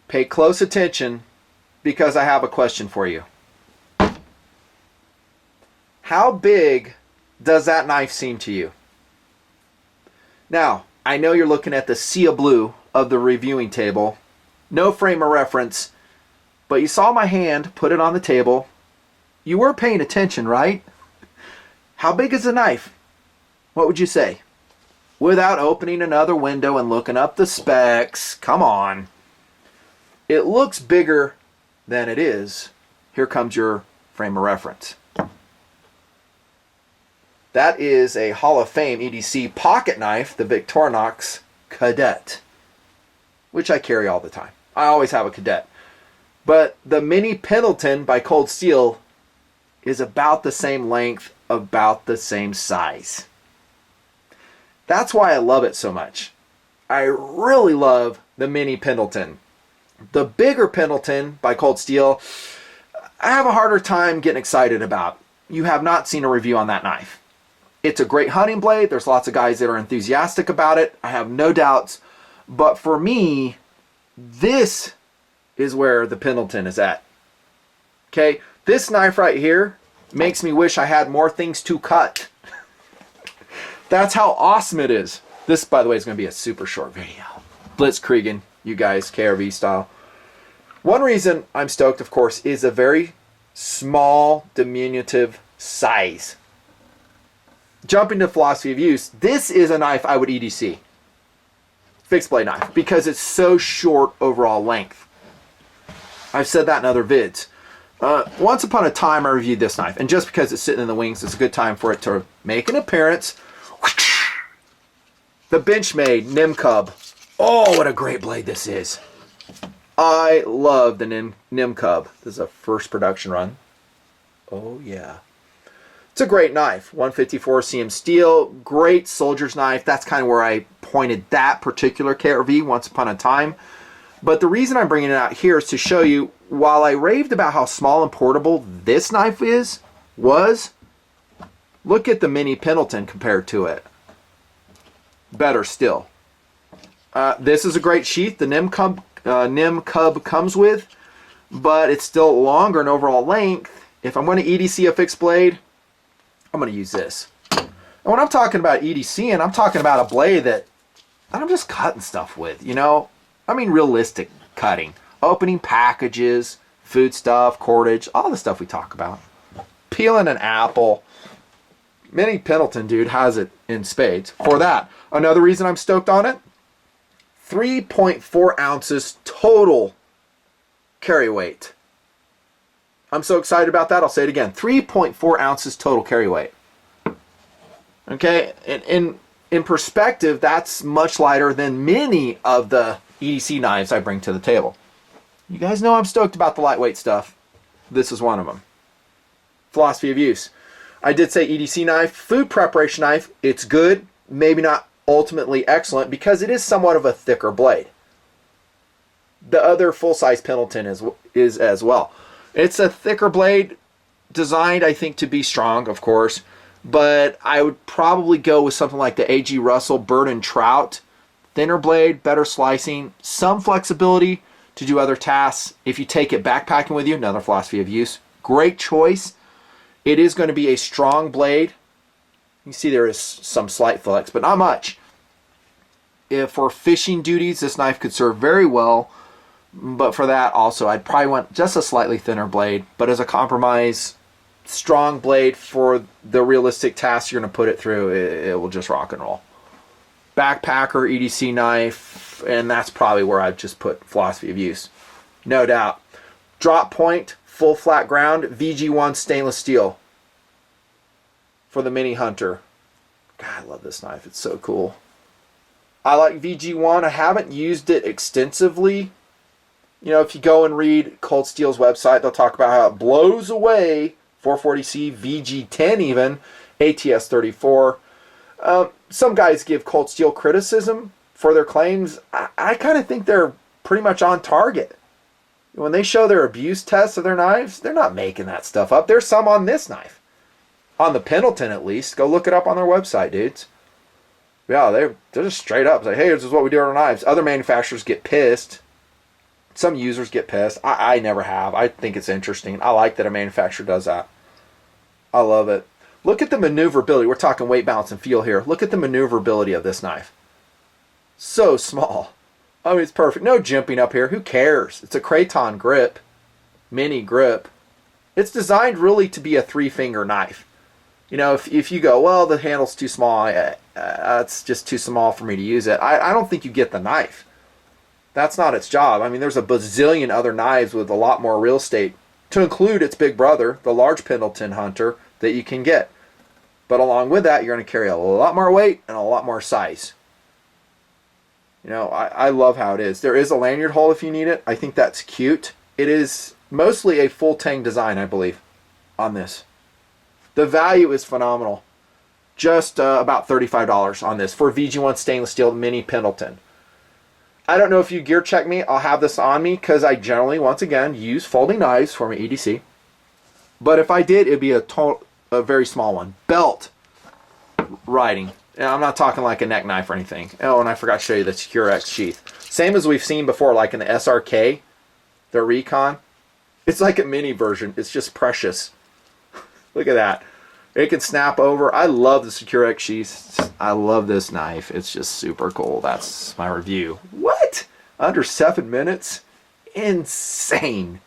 Pay close attention because I have a question for you. How big does that knife seem to you? Now, I know you're looking at the sea of blue of the reviewing table. No frame of reference, but you saw my hand, put it on the table. You were paying attention, right? How big is the knife? What would you say? Without opening another window and looking up the specs. Come on. It looks bigger than it is. Here comes your frame of reference. That is a Hall of Fame EDC pocket knife, the Victorinox Cadet, which I carry all the time. I always have a Cadet. But the mini Pendleton by Cold Steel is about the same length, about the same size. That's why I love it so much. I really love the mini Pendleton. The bigger Pendleton by Cold Steel, I have a harder time getting excited about. You have not seen a review on that knife. It's a great hunting blade. There's lots of guys that are enthusiastic about it. I have no doubts. But for me, this is where the Pendleton is at. Okay, this knife right here makes me wish I had more things to cut. That's how awesome it is. This, by the way, is going to be a super short video. Blitzkrieging, you guys, KRV style. One reason I'm stoked, of course, is a very small, diminutive size. Jumping to philosophy of use, this is a knife I would EDC. Fixed blade knife, because it's so short overall length. I've said that in other vids. Once upon a time, I reviewed this knife, and just because it's sitting in the wings, it's a good time for it to make an appearance. The Benchmade Nim Cub. Oh, what a great blade this is. I love the Nim Cub. This is a first production run. Oh, yeah. It's a great knife. 154 cm steel. Great soldier's knife. That's kind of where I pointed that particular KRV once upon a time. But the reason I'm bringing it out here is to show you, while I raved about how small and portable this knife was, look at the mini Pendleton compared to it. Better still. This is a great sheath the Nim Cub comes with, but it's still longer in overall length. If I'm going to EDC a fixed blade, I'm going to use this. And when I'm talking about EDCing, I'm talking about a blade that I'm just cutting stuff with, you know? I mean realistic cutting. Opening packages, food stuff, cordage, all the stuff we talk about. Peeling an apple. Mini Pendleton, dude, has it in spades for that. Another reason I'm stoked on it, 3.4 ounces total carry weight. I'm so excited about that, I'll say it again. 3.4 ounces total carry weight. Okay, in perspective, that's much lighter than many of the EDC knives I bring to the table. You guys know I'm stoked about the lightweight stuff. This is one of them. Philosophy of use. I did say EDC knife, food preparation knife. It's good, maybe not ultimately excellent because it is somewhat of a thicker blade. The other full-size Pendleton is as well. It's a thicker blade, designed, I think, to be strong, of course, but I would probably go with something like the A.G. Russell Bird and Trout. Thinner blade, better slicing, some flexibility to do other tasks. If you take it backpacking with you, another philosophy of use. Great choice. It is going to be a strong blade. You see there is some slight flex, but not much. If for fishing duties, this knife could serve very well. But for that also, I'd probably want just a slightly thinner blade. But as a compromise, strong blade for the realistic tasks you're going to put it through, it will just rock and roll. Backpacker, EDC knife, and that's probably where I'd just put philosophy of use. No doubt. Drop point, full flat ground, VG1 stainless steel for the Mini Hunter. God, I love this knife. It's so cool. I like VG1. I haven't used it extensively. You know, if you go and read Cold Steel's website, they'll talk about how it blows away 440C, VG10 even, ATS-34. Some guys give Cold Steel criticism for their claims. I kind of think they're pretty much on target. When they show their abuse tests of their knives, they're not making that stuff up. There's some on this knife. On the Pendleton, at least. Go look it up on their website, dudes. Yeah, they're just straight up. It's like, hey, this is what we do on our knives. Other manufacturers get pissed. Some users get pissed. I never have. I think it's interesting. I like that a manufacturer does that. I love it. Look at the maneuverability. We're talking weight, balance, and feel here. Look at the maneuverability of this knife. So small. I mean, it's perfect. No jimping up here. Who cares? It's a Craton grip. Mini grip. It's designed really to be a 3-finger knife. You know, if you go, well, the handle's too small. It's just too small for me to use it. I don't think you get the knife. That's not its job. I mean, there's a bazillion other knives with a lot more real estate, to include its big brother, the large Pendleton Hunter, that you can get. But along with that, you're going to carry a lot more weight and a lot more size. You know, I love how it is. There is a lanyard hole if you need it. I think that's cute. It is mostly a full tang design, I believe, on this. The value is phenomenal. Just about $35 on this for a VG1 stainless steel mini Pendleton. I don't know if you gear check me. I'll have this on me because I generally, once again, use folding knives for my EDC. But if I did, it'd be a very small one. Belt riding. And I'm not talking like a neck knife or anything. Oh, and I forgot to show you the Secure-X sheath. Same as we've seen before, like in the SRK, the Recon. It's like a mini version. It's just precious. Look at that. It can snap over. I love the Secure-X sheath. I love this knife. It's just super cool. That's my review. What? Under 7 minutes? Insane.